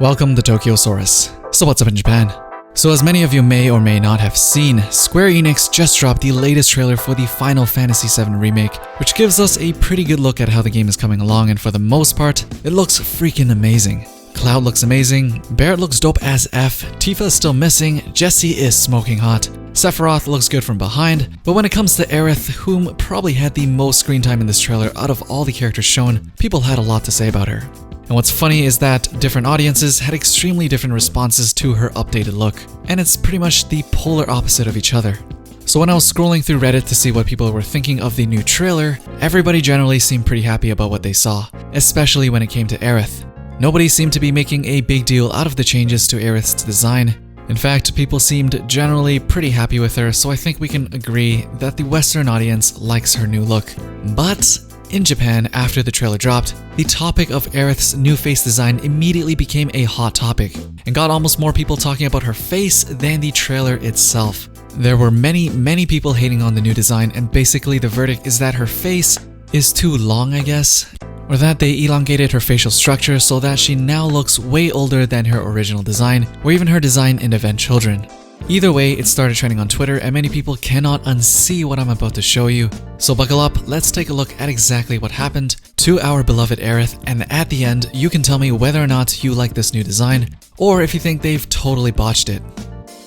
Welcome to Tokyosaurus. So what's up in Japan? So as many of you may or may not have seen, Square Enix just dropped the latest trailer for the Final Fantasy VII Remake, which gives us a pretty good look at how the game is coming along, and for the most part, it looks freaking amazing. Cloud looks amazing, Barrett looks dope as F, Tifa is still missing, Jessie is smoking hot, Sephiroth looks good from behind, but when it comes to Aerith, whom probably had the most screen time in this trailer out of all the characters shown, people had a lot to say about her. And what's funny is that different audiences had extremely different responses to her updated look, and it's pretty much the polar opposite of each other. So when I was scrolling through Reddit to see what people were thinking of the new trailer, everybody generally seemed pretty happy about what they saw, especially when it came to Aerith. Nobody seemed to be making a big deal out of the changes to Aerith's design. In fact, people seemed generally pretty happy with her, so I think we can agree that the Western audience likes her new look. But in Japan, after the trailer dropped, the topic of Aerith's new face design immediately became a hot topic, and got almost more people talking about her face than the trailer itself. There were many people hating on the new design, and basically the verdict is that her face is too long, I guess, or that they elongated her facial structure so that she now looks way older than her original design, or even her design in Event Children. Either way, it started trending on Twitter, and many people cannot unsee what I'm about to show you. So buckle up, let's take a look at exactly what happened to our beloved Aerith, and at the end, you can tell me whether or not you like this new design, or if you think they've totally botched it.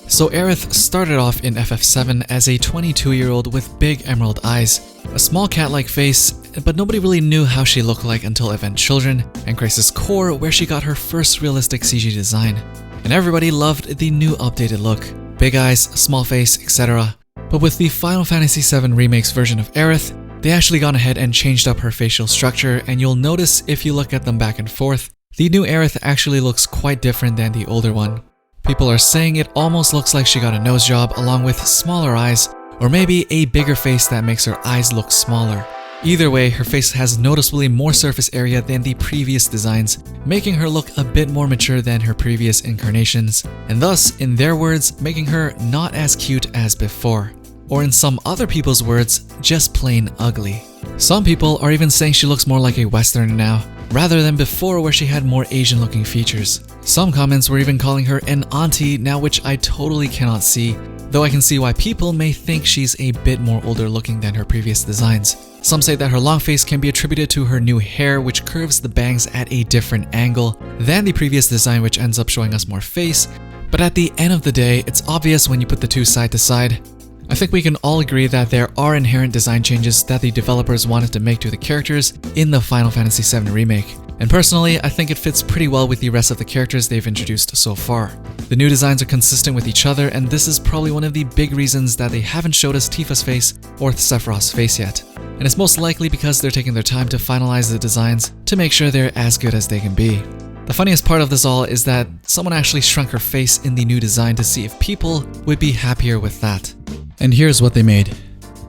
So Aerith started off in FF7 as a 22-year-old with big emerald eyes, a small cat-like face, but nobody really knew how she looked like until Event Children and Crisis Core, where she got her first realistic CG design. And everybody loved the new updated look. Big eyes, small face, etc. But with the Final Fantasy VII Remake's version of Aerith, they actually gone ahead and changed up her facial structure, and you'll notice if you look at them back and forth, the new Aerith actually looks quite different than the older one. People are saying it almost looks like she got a nose job along with smaller eyes, or maybe a bigger face that makes her eyes look smaller. Either way, her face has noticeably more surface area than the previous designs, making her look a bit more mature than her previous incarnations, and thus, in their words, making her not as cute as before. Or in some other people's words, just plain ugly. Some people are even saying she looks more like a Westerner now, rather than before where she had more Asian looking features. Some comments were even calling her an auntie now, which I totally cannot see, though I can see why people may think she's a bit more older looking than her previous designs. Some say that her long face can be attributed to her new hair, which curves the bangs at a different angle than the previous design, which ends up showing us more face. But at the end of the day, it's obvious when you put the two side to side. I think we can all agree that there are inherent design changes that the developers wanted to make to the characters in the Final Fantasy VII Remake. And personally, I think it fits pretty well with the rest of the characters they've introduced so far. The new designs are consistent with each other, and this is probably one of the big reasons that they haven't showed us Tifa's face or Sephiroth's face yet. And it's most likely because they're taking their time to finalize the designs to make sure they're as good as they can be. The funniest part of this all is that someone actually shrunk her face in the new design to see if people would be happier with that. And here's what they made.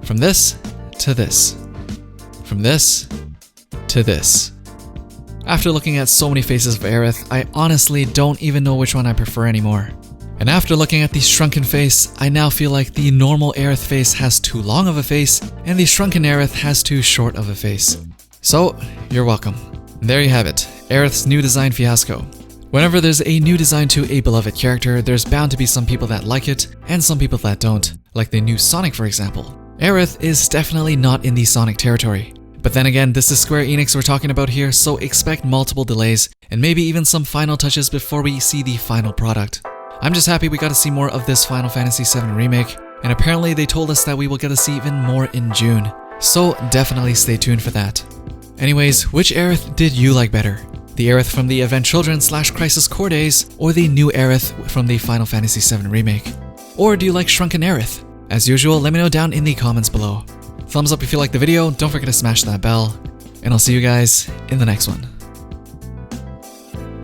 From this to this. From this to this. After looking at so many faces of Aerith, I honestly don't even know which one I prefer anymore. And after looking at the shrunken face, I now feel like the normal Aerith face has too long of a face, and the shrunken Aerith has too short of a face. So, you're welcome. There you have it, Aerith's new design fiasco. Whenever there's a new design to a beloved character, there's bound to be some people that like it, and some people that don't, like the new Sonic for example. Aerith is definitely not in the Sonic territory. But then again, this is Square Enix we're talking about here, so expect multiple delays, and maybe even some final touches before we see the final product. I'm just happy we got to see more of this Final Fantasy VII Remake, and apparently they told us that we will get to see even more in June, so definitely stay tuned for that. Anyways, which Aerith did you like better? The Aerith from the Event Children / Crisis Core days, or the new Aerith from the Final Fantasy VII Remake? Or do you like Shrunken Aerith? As usual, let me know down in the comments below. Thumbs up if you liked the video, don't forget to smash that bell, and I'll see you guys in the next one.